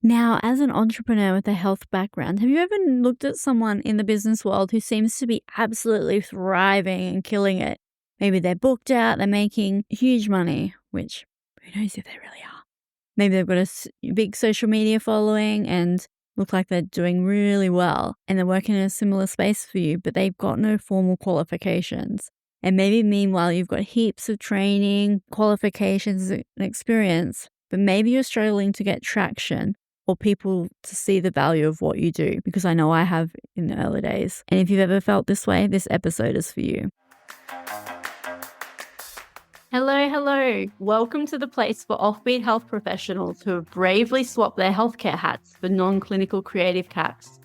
Now, as an entrepreneur with a health background, have you ever looked at someone in the business world who seems to be absolutely thriving and killing it? Maybe they're booked out, they're making huge money, which who knows if they really are. Maybe they've got a big social media following and look like they're doing really well and they're working in a similar space for you, but they've got no formal qualifications. And maybe meanwhile, you've got heaps of training, qualifications, and experience, but maybe you're struggling to get traction or people to see the value of what you do, because I know I have in the early days. And if you've ever felt this way, this episode is for you. Hello. Welcome to the place for offbeat health professionals who have bravely swapped their healthcare hats for non-clinical creative caps.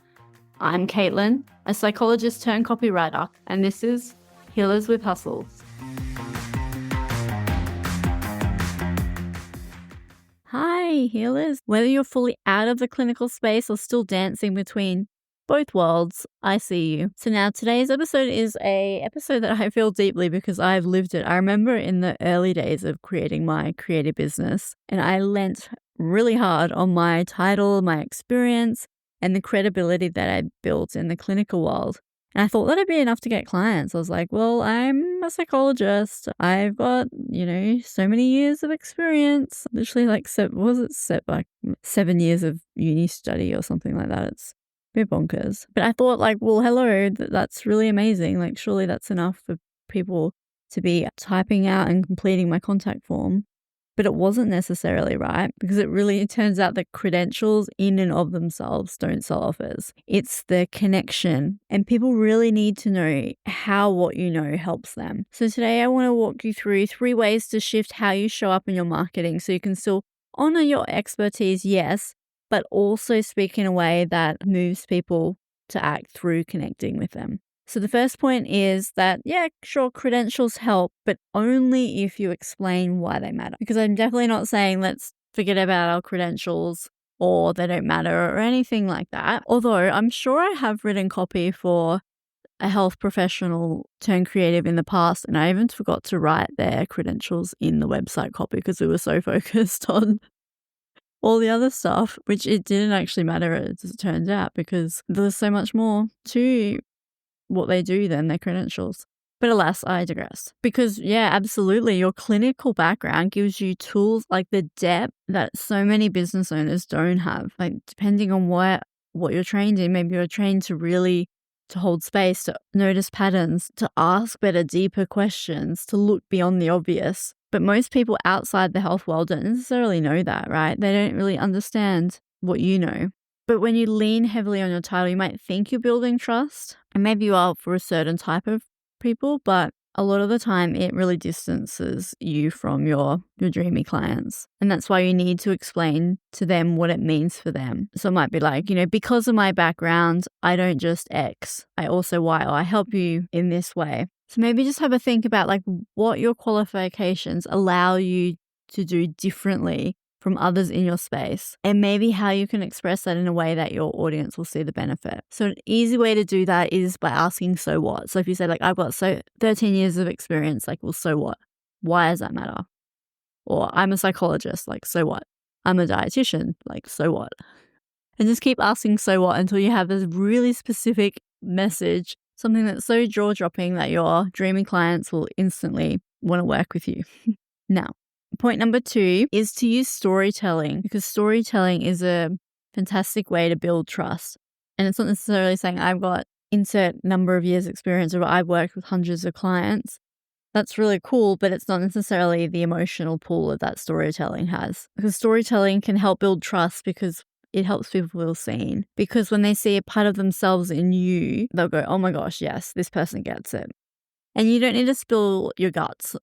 I'm Caitlin, a psychologist turned copywriter, and this is Healers with Hustles. Hi, healers. Whether you're fully out of the clinical space or still dancing between both worlds, I see you. So now today's episode is a episode that I feel deeply because I've lived it. I remember in the early days of creating my creative business, and I lent really hard on my title, my experience, and the credibility that I built in the clinical world. And I thought that'd be enough to get clients. I was like, well, I'm a psychologist. I've got, so many years of experience. Literally 7 years of uni study or something like that. It's a bit bonkers. But I thought hello, that's really amazing. Surely that's enough for people to be typing out and completing my contact form. But it wasn't necessarily right, because it turns out that credentials in and of themselves don't sell offers. It's the connection, and people really need to know how what you know helps them. So today I want to walk you through 3 ways to shift how you show up in your marketing so you can still honor your expertise, yes, but also speak in a way that moves people to act through connecting with them. So the first point is that, credentials help, but only if you explain why they matter. Because I'm definitely not saying let's forget about our credentials or they don't matter or anything like that. Although I'm sure I have written copy for a health professional turned creative in the past, and I even forgot to write their credentials in the website copy because we were so focused on all the other stuff, which it didn't actually matter as it turns out, because there's so much more to what they do than their credentials. But alas, I digress. Because absolutely, your clinical background gives you tools like the depth that so many business owners don't have. Depending on what you're trained in, maybe you're trained to hold space, to notice patterns, to ask better, deeper questions, to look beyond the obvious. But most people outside the health world don't necessarily know that, right? They don't really understand what you know. But when you lean heavily on your title, you might think you're building trust, and maybe you are for a certain type of people, but a lot of the time it really distances you from your dreamy clients. And that's why you need to explain to them what it means for them. So it might be because of my background, I don't just X, I also Y, or I help you in this way. So maybe just have a think about what your qualifications allow you to do differently from others in your space, and maybe how you can express that in a way that your audience will see the benefit. So an easy way to do that is by asking, so what? So if you say I've got 13 years of experience, well, so what? Why does that matter? Or I'm a psychologist, so what? I'm a dietitian, so what? And just keep asking so what until you have this really specific message, something that's so jaw-dropping that your dreaming clients will instantly want to work with you. Now, point number 2 is to use storytelling, because storytelling is a fantastic way to build trust. And it's not necessarily saying I've got insert number of years experience or I've worked with hundreds of clients. That's really cool, but it's not necessarily the emotional pull that storytelling has. Because storytelling can help build trust because it helps people feel seen. Because when they see a part of themselves in you, they'll go, oh my gosh, yes, this person gets it. And you don't need to spill your guts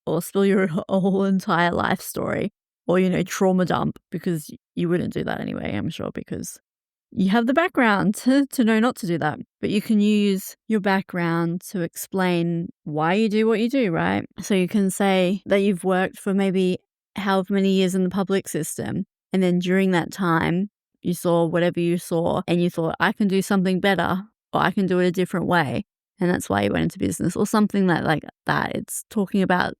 or spill your whole entire life story or, trauma dump, because you wouldn't do that anyway, I'm sure, because you have the background to know not to do that. But you can use your background to explain why you do what you do, right? So you can say that you've worked for maybe however many years in the public system, and then during that time, you saw whatever you saw and you thought, I can do something better, or I can do it a different way. And that's why you went into business, or something like that. It's talking about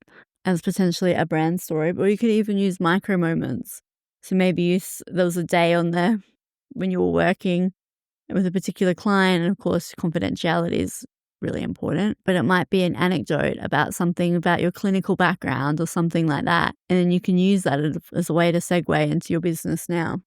as potentially a brand story, but you could even use micro moments So maybe there was a day on there when you were working with a particular client, and of course confidentiality is really important, but it might be an anecdote about something about your clinical background or something like that. And then you can use that as a way to segue into your business now,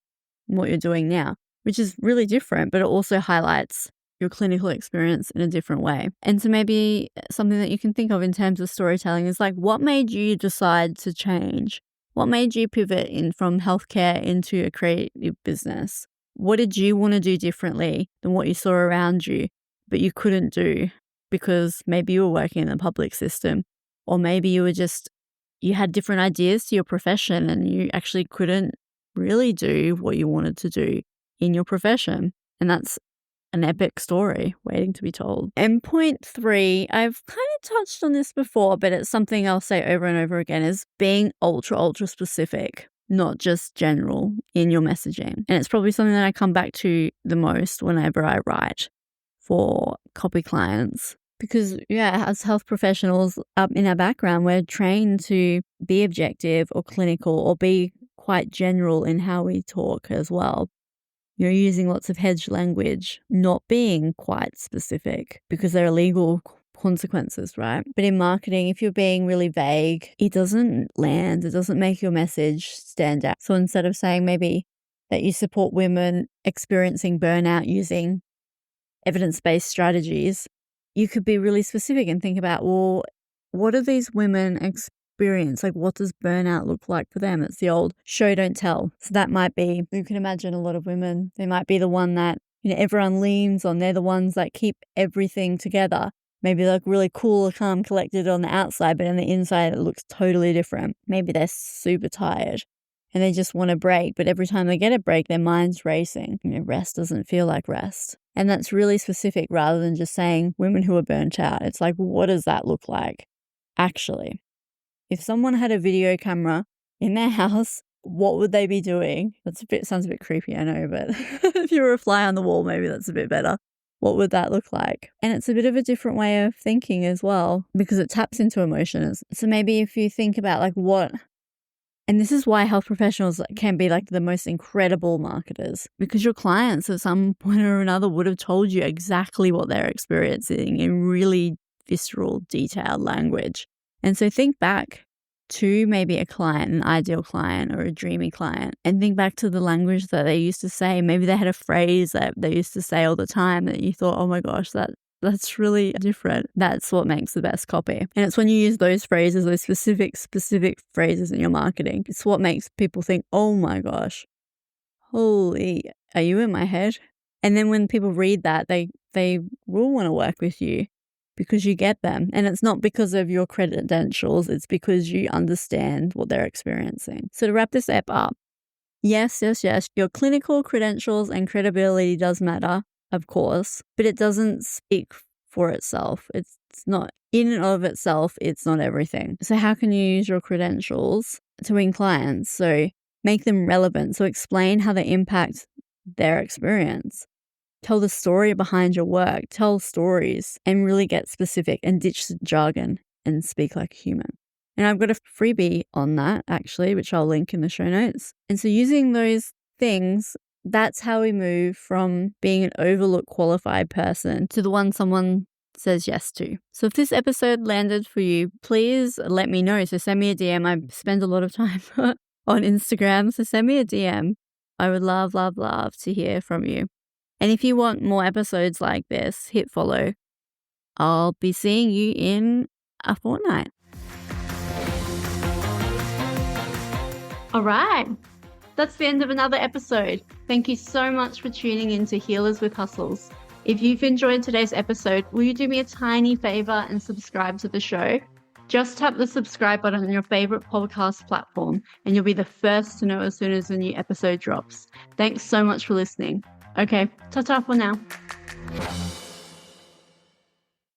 what you're doing now, which is really different, but it also highlights your clinical experience in a different way. And so maybe something that you can think of in terms of storytelling is like, what made you decide to change? What made you pivot from healthcare into a creative business? What did you want to do differently than what you saw around you, but you couldn't do because maybe you were working in the public system, or maybe you had different ideas to your profession and you actually couldn't really do what you wanted to do in your profession. And that's an epic story waiting to be told. And point 3, I've kind of touched on this before, but it's something I'll say over and over again, is being ultra specific, not just general in your messaging. And it's probably something that I come back to the most whenever I write for copy clients. Because, as health professionals in our background, we're trained to be objective or clinical or be quite general in how we talk as well. You're using lots of hedged language, not being quite specific because there are legal consequences, right? But in marketing, if you're being really vague, it doesn't land. It doesn't make your message stand out. So instead of saying maybe that you support women experiencing burnout using evidence-based strategies, you could be really specific and think about, well, what do these women experience? Like, what does burnout look like for them? It's the old show, don't tell. So that might be, you can imagine a lot of women, they might be the one that, everyone leans on. They're the ones that keep everything together. Maybe they're really cool, calm, collected on the outside, but on the inside, it looks totally different. Maybe they're super tired and they just want a break. But every time they get a break, their mind's racing. Rest doesn't feel like rest. And that's really specific rather than just saying women who are burnt out. It's like, what does that look like? Actually, if someone had a video camera in their house, what would they be doing? Sounds a bit creepy, I know, but if you were a fly on the wall, maybe that's a bit better. What would that look like? And it's a bit of a different way of thinking as well, because it taps into emotions. So maybe if you think about and this is why health professionals can be like the most incredible marketers, because your clients at some point or another would have told you exactly what they're experiencing in really visceral, detailed language. And so think back to maybe a client, an ideal client or a dreamy client, and think back to the language that they used to say. Maybe they had a phrase that they used to say all the time that you thought, oh my gosh, that's really different. That's what makes the best copy. And it's when you use those phrases, those specific phrases in your marketing, it's what makes people think, oh my gosh, holy, are you in my head? And then when people read that, they will want to work with you because you get them. And it's not because of your credentials, it's because you understand what they're experiencing. So to wrap this app up, yes, your clinical credentials and credibility does matter, of course, but it doesn't speak for itself. It's not in and of itself, it's not everything. So how can you use your credentials to win clients? So make them relevant. So explain how they impact their experience. Tell the story behind your work. Tell stories and really get specific and ditch the jargon and speak like a human. And I've got a freebie on that, actually, which I'll link in the show notes. And so using those things, that's how we move from being an overlooked qualified person to the one someone says yes to. So if this episode landed for you, please let me know. So send me a DM. I spend a lot of time on Instagram, so send me a DM. I would love to hear from you. And if you want more episodes like this, hit follow. I'll be seeing you in a fortnight. All right. That's the end of another episode. Thank you so much for tuning in to Healers with Hustles. If you've enjoyed today's episode, will you do me a tiny favor and subscribe to the show? Just tap the subscribe button on your favorite podcast platform and you'll be the first to know as soon as a new episode drops. Thanks so much for listening. Okay, ta-ta for now.